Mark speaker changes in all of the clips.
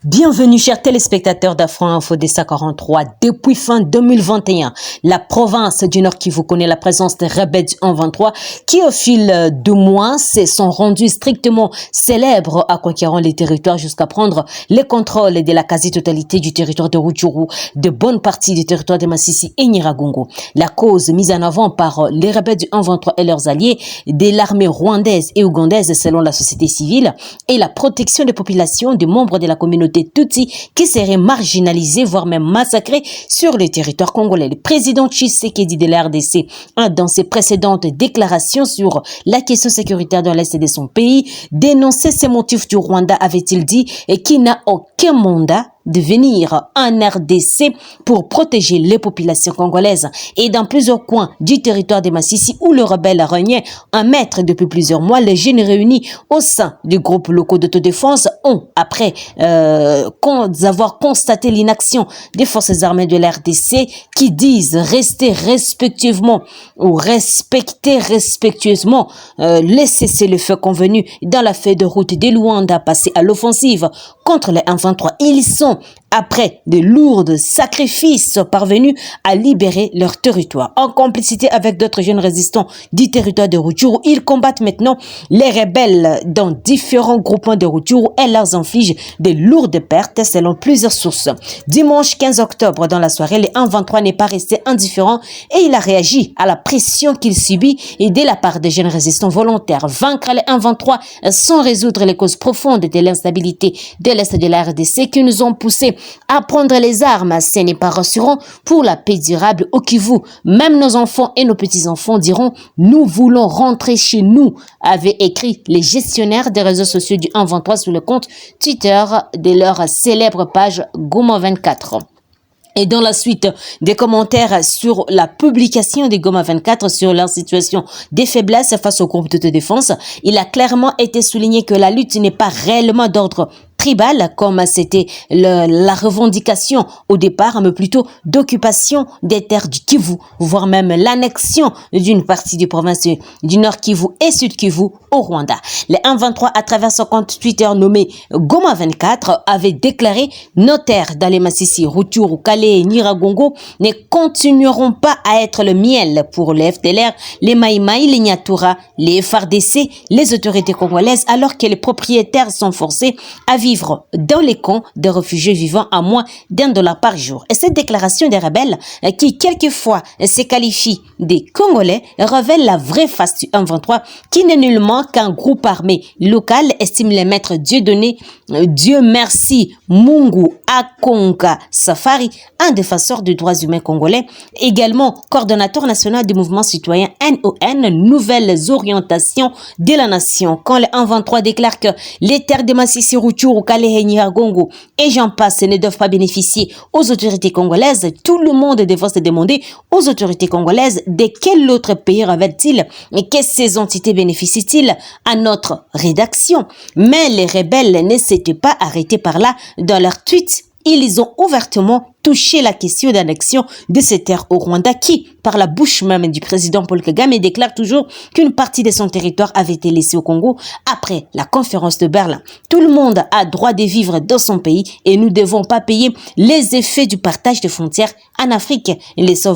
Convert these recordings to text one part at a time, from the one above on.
Speaker 1: Bienvenue chers téléspectateurs d'Afro Info DSA 43. Depuis fin 2021, la province du Nord Kivu connaît la présence des rebelles du 1-23 qui au fil de mois se sont rendus strictement célèbres à conquérant les territoires jusqu'à prendre les contrôles de la quasi-totalité du territoire de Rutshuru, de bonnes parties du territoire de Masisi et Nyiragongo. La cause mise en avant par les rebelles du 1-23 et leurs alliés de l'armée rwandaise et ougandaise selon la société civile et la protection des populations des membres de la communauté Tutsi qui seraient marginalisés, voire même massacrés sur le territoire congolais. Le président Tshisekedi de la RDC, dans ses précédentes déclarations sur la question sécuritaire dans l'Est de son pays, dénonçait ces motifs du Rwanda, avait-il dit, et qui n'a aucun mandat de venir en RDC pour protéger les populations congolaises. Et dans plusieurs coins du territoire de Masisi où le rebelle régnait en maître depuis plusieurs mois, les jeunes réunis au sein du groupe locaux d'autodéfense ont, après avoir constaté l'inaction des forces armées de la RDC qui disent rester respectivement ou respecter respectueusement les cessez-le-feu convenus dans la feuille de route des Luanda passé à l'offensive contre les 1-23. Ils sont, après de lourds sacrifices, parvenus à libérer leur territoire. En complicité avec d'autres jeunes résistants du territoire de Rutshuru, ils combattent maintenant les rebelles dans différents groupements de Rutshuru et leur infligent de lourdes pertes selon plusieurs sources. Dimanche 15 octobre, dans la soirée, le 1-23 n'est pas resté indifférent et il a réagi à la pression qu'il subit et de la part des jeunes résistants volontaires. Vaincre le 1-23 sans résoudre les causes profondes de l'instabilité de l'Est de la RDC qui nous ont poussé à prendre les armes, ce n'est pas rassurant pour la paix durable au Kivu. Même nos enfants et nos petits-enfants diront « Nous voulons rentrer chez nous », avaient écrit les gestionnaires des réseaux sociaux du 1-23 sur le compte Twitter de leur célèbre page Goma 24. Et dans la suite des commentaires sur la publication des Goma 24 sur leur situation des faiblesses face au groupe d'autodéfense, il a clairement été souligné que la lutte n'est pas réellement d'ordre tribal, comme c'était la revendication au départ, mais plutôt d'occupation des terres du Kivu, voire même l'annexion d'une partie des provinces du Nord Kivu et Sud Kivu au Rwanda. Le 1-23, à travers son compte Twitter nommé Goma 24, avait déclaré « Nos terres dans les Masisi, Rutshuru, Kale et Nyiragongo ne continueront pas à être le miel pour les FDLR, les Maïmaï, les Nyatura, les FARDC, les autorités congolaises, alors que les propriétaires sont forcés à vivre dans les camps de réfugiés vivant à moins $1 par jour. » Et cette déclaration des rebelles, qui quelquefois se qualifient des Congolais, révèle la vraie face du 1-23, qui n'est nullement qu'un groupe armé local, estime les maîtres Dieudonné, Dieu merci, Mungu Akonga Safari, un défenseur des droits humains congolais, également coordonnateur national du mouvement citoyen NON, Nouvelles Orientations de la Nation. Quand le 1-23 déclare que les terres de Masisi, Rutshuru, Kale et Nyiragongo et j'en passe ne doivent pas bénéficier aux autorités congolaises, tout le monde devrait se demander aux autorités congolaises de quel autre pays révèlent-ils et que ces entités bénéficient-ils à notre rédaction. Mais les rebelles ne s'étaient pas arrêtés par là dans leur tweet. Ils ont ouvertement touché la question d'annexion de ces terres au Rwanda qui, par la bouche même du président Paul Kagame, déclare toujours qu'une partie de son territoire avait été laissée au Congo après la conférence de Berlin. Tout le monde a droit de vivre dans son pays et nous ne devons pas payer les effets du partage de frontières en Afrique. Laissez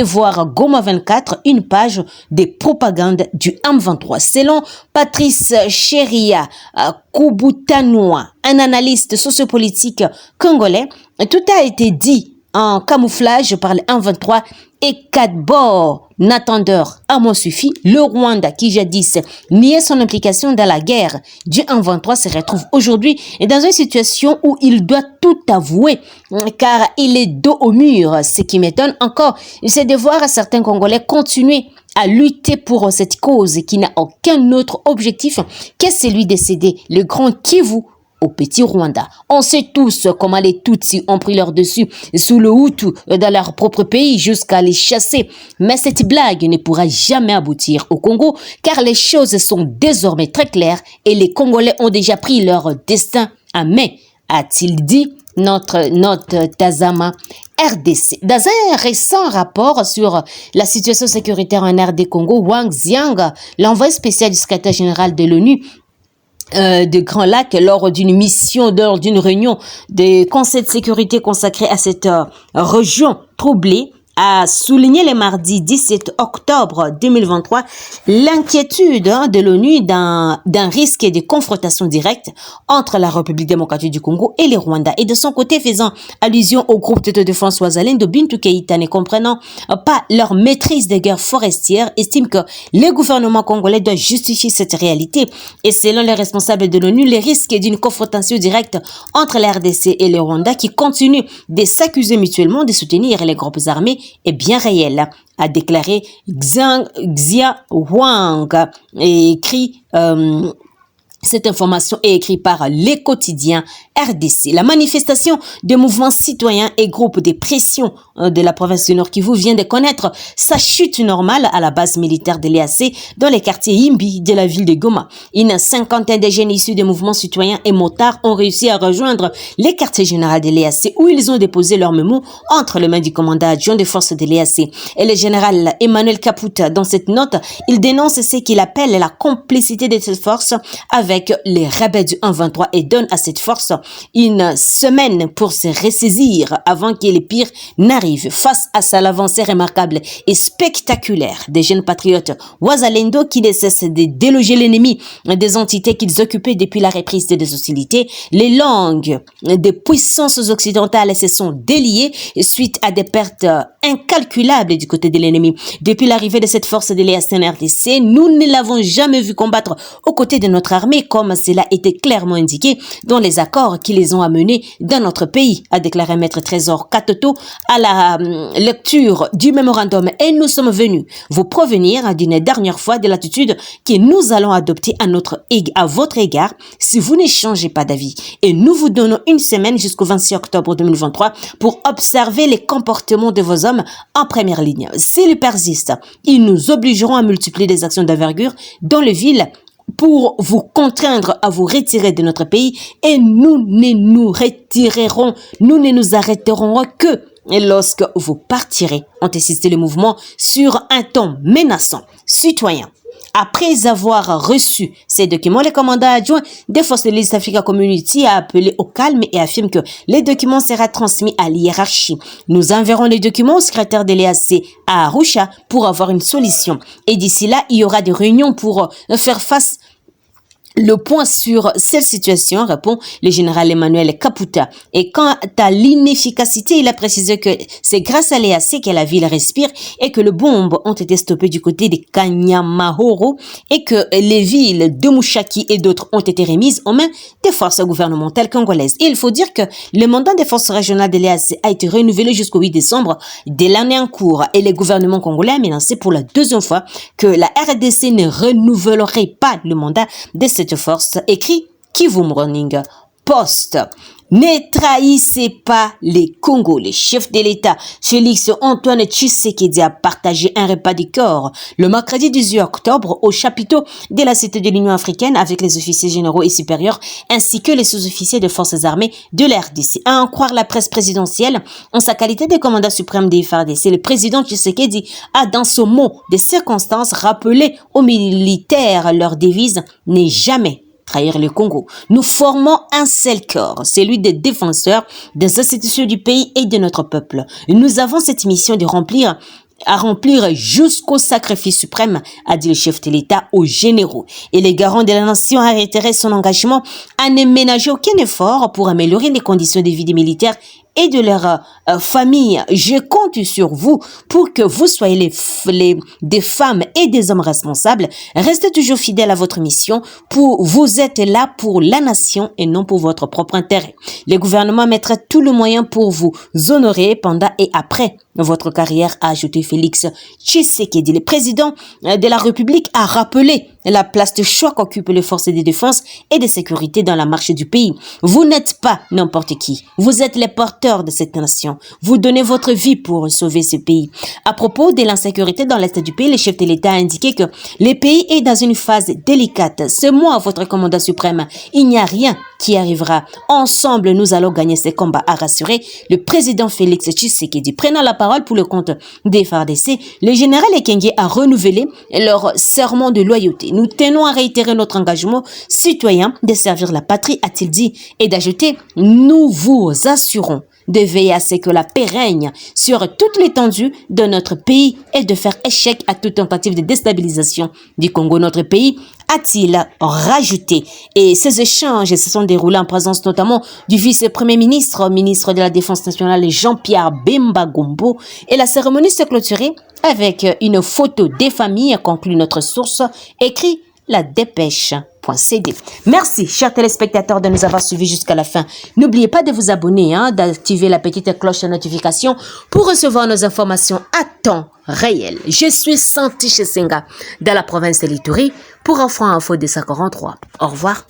Speaker 1: voir Goma 24, une page de propagande du 1-23. Selon Patrice Cheria Kubutanwa, un analyste sociopolitique congolais, tout a été dit en camouflage par le 1-23 et Kadbor Natandeur. À moi suffit, le Rwanda qui jadis niait son implication dans la guerre du 1-23 se retrouve aujourd'hui dans une situation où il doit tout avouer car il est dos au mur. Ce qui m'étonne encore, c'est de voir certains Congolais continuer à lutter pour cette cause qui n'a aucun autre objectif que celui de céder le grand Kivu au petit Rwanda. On sait tous comment les Tutsis ont pris leur dessus sous le Hutu dans leur propre pays jusqu'à les chasser. Mais cette blague ne pourra jamais aboutir au Congo car les choses sont désormais très claires et les Congolais ont déjà pris leur destin en main, a-t-il dit notre note Tazama RDC. Dans un récent rapport sur la situation sécuritaire en RD Congo, Wang Xiang, l'envoyé spécial du secrétaire général de l'ONU, de Grand Lac lors d'une mission, lors d'une réunion du Conseil de sécurité consacré à cette région troublée, a souligné le mardi 17 octobre 2023 l'inquiétude de l'ONU d'un risque de confrontation directe entre la République démocratique du Congo et le Rwanda. Et de son côté, faisant allusion au groupe de défense Wazalendo, Bintou Keïta, ne comprenant pas leur maîtrise des guerres forestières, estime que le gouvernement congolais doit justifier cette réalité. Et selon les responsables de l'ONU, le risque d'une confrontation directe entre la RDC et le Rwanda, qui continuent de s'accuser mutuellement de soutenir les groupes armés, est bien réel, a déclaré Xia Wang, et écrit cette information est écrite par les quotidiens RDC. La manifestation des mouvements citoyens et groupes de pression de la province du Nord Kivu vient de connaître sa chute normale à la base militaire de l'EAC dans les quartiers Yimbi de la ville de Goma. Une cinquantaine de jeunes issus des mouvements citoyens et motards ont réussi à rejoindre les quartiers généraux de l'EAC où ils ont déposé leurs mémos entre les mains du commandant adjoint des forces de l'EAC. Et le général Emmanuel Kaputa, dans cette note, il dénonce ce qu'il appelle la complicité de cette force avec les rebelles du 1-23 et donne à cette force une semaine pour se ressaisir avant que les pires n'arrivent. Face à ça, l'avancée remarquable et spectaculaire des jeunes patriotes Wazalendo qui ne cessent de déloger l'ennemi des entités qu'ils occupaient depuis la reprise des hostilités, les langues des puissances occidentales se sont déliées suite à des pertes incalculables du côté de l'ennemi. Depuis l'arrivée de cette force de l'EAC-RDC, nous ne l'avons jamais vu combattre aux côtés de notre armée comme cela était clairement indiqué dans les accords qui les ont amenés dans notre pays, a déclaré Maître Trésor Katoto à la lecture du mémorandum. Et nous sommes venus vous prévenir d'une dernière fois de l'attitude que nous allons adopter à votre égard si vous ne changez pas d'avis. Et nous vous donnons une semaine jusqu'au 26 octobre 2023 pour observer les comportements de vos hommes en première ligne. S'ils persistent, ils nous obligeront à multiplier des actions d'envergure dans les villes pour vous contraindre à vous retirer de notre pays, et nous ne nous arrêterons que lorsque vous partirez, ont insisté le mouvement sur un ton menaçant. Citoyens, après avoir reçu ces documents, le commandant adjoint des forces de l'East Africa Community a appelé au calme et affirme que les documents seront transmis à l'hiérarchie. Nous enverrons les documents au secrétaire de l'EAC à Arusha pour avoir une solution. Et d'ici là, il y aura des réunions pour faire face le point sur cette situation, répond le général Emmanuel Kaputa. Et quant à l'inefficacité, il a précisé que c'est grâce à l'EAC que la ville respire et que les bombes ont été stoppées du côté de Kanyamahoro et que les villes de Mouchaki et d'autres ont été remises aux mains des forces gouvernementales congolaises. Et il faut dire que le mandat des forces régionales de l'EAC a été renouvelé jusqu'au 8 décembre de l'année en cours et le gouvernement congolais a menacé pour la deuxième fois que la RDC ne renouvellerait pas le mandat de cette force, écrit Kivu Morning Post. Ne trahissez pas les Congos. Le chef de l'État, Félix Antoine Tshisekedi, a partagé un repas du corps le mercredi 18 octobre au chapiteau de la Cité de l'Union africaine avec les officiers généraux et supérieurs ainsi que les sous-officiers des forces armées de la RDC. À en croire la presse présidentielle, en sa qualité de commandant suprême des FARDC, le président Tshisekedi a dans ce mot de circonstances rappelé aux militaires leur devise « n'est jamais trahir le Congo. Nous formons un seul corps, celui des défenseurs des institutions du pays et de notre peuple. Nous avons cette mission de remplir jusqu'au sacrifice suprême, a dit le chef de l'État aux généraux. Et les garants de la nation a réitéré son engagement à ne ménager aucun effort pour améliorer les conditions de vie des militaires et de leur famille. Je compte sur vous pour que vous soyez des femmes et des hommes responsables. Restez toujours fidèles à votre mission. Vous êtes là pour la nation et non pour votre propre intérêt. Le gouvernement mettra tout le moyen pour vous honorer pendant et après votre carrière, a ajouté Félix Tshisekedi. Le président de la République a rappelé la place de choix qu'occupent les forces de défense et de sécurité dans la marche du pays. Vous n'êtes pas n'importe qui. Vous êtes les porteurs de cette nation. Vous donnez votre vie pour sauver ce pays. À propos de l'insécurité dans l'est du pays, le chef de l'État a indiqué que le pays est dans une phase délicate. Ce mois, votre commandant suprême, il n'y a rien qui arrivera. Ensemble, nous allons gagner ces combats, a rassuré le président Félix Tshisekedi. Prenant la parole pour le compte des FARDC, le général Ekenge a renouvelé leur serment de loyauté. Nous tenons à réitérer notre engagement citoyen de servir la patrie, a-t-il dit, et d'ajouter, nous vous assurons de veiller à ce que la paix règne sur toute l'étendue de notre pays et de faire échec à toute tentative de déstabilisation du Congo. Notre pays, a-t-il rajouté. Et ces échanges se sont déroulés en présence notamment du vice-premier ministre, ministre de la Défense nationale Jean-Pierre Bemba Gombo. Et la cérémonie s'est clôturée avec une photo des familles, conclut notre source, écrit la dépêche.cd. Merci, chers téléspectateurs, de nous avoir suivis jusqu'à la fin. N'oubliez pas de vous abonner, d'activer la petite cloche de notification pour recevoir nos informations à temps réel. Je suis Santi Chesenga, dans la province de l'Ituri, pour Enfants Info 243. Au revoir.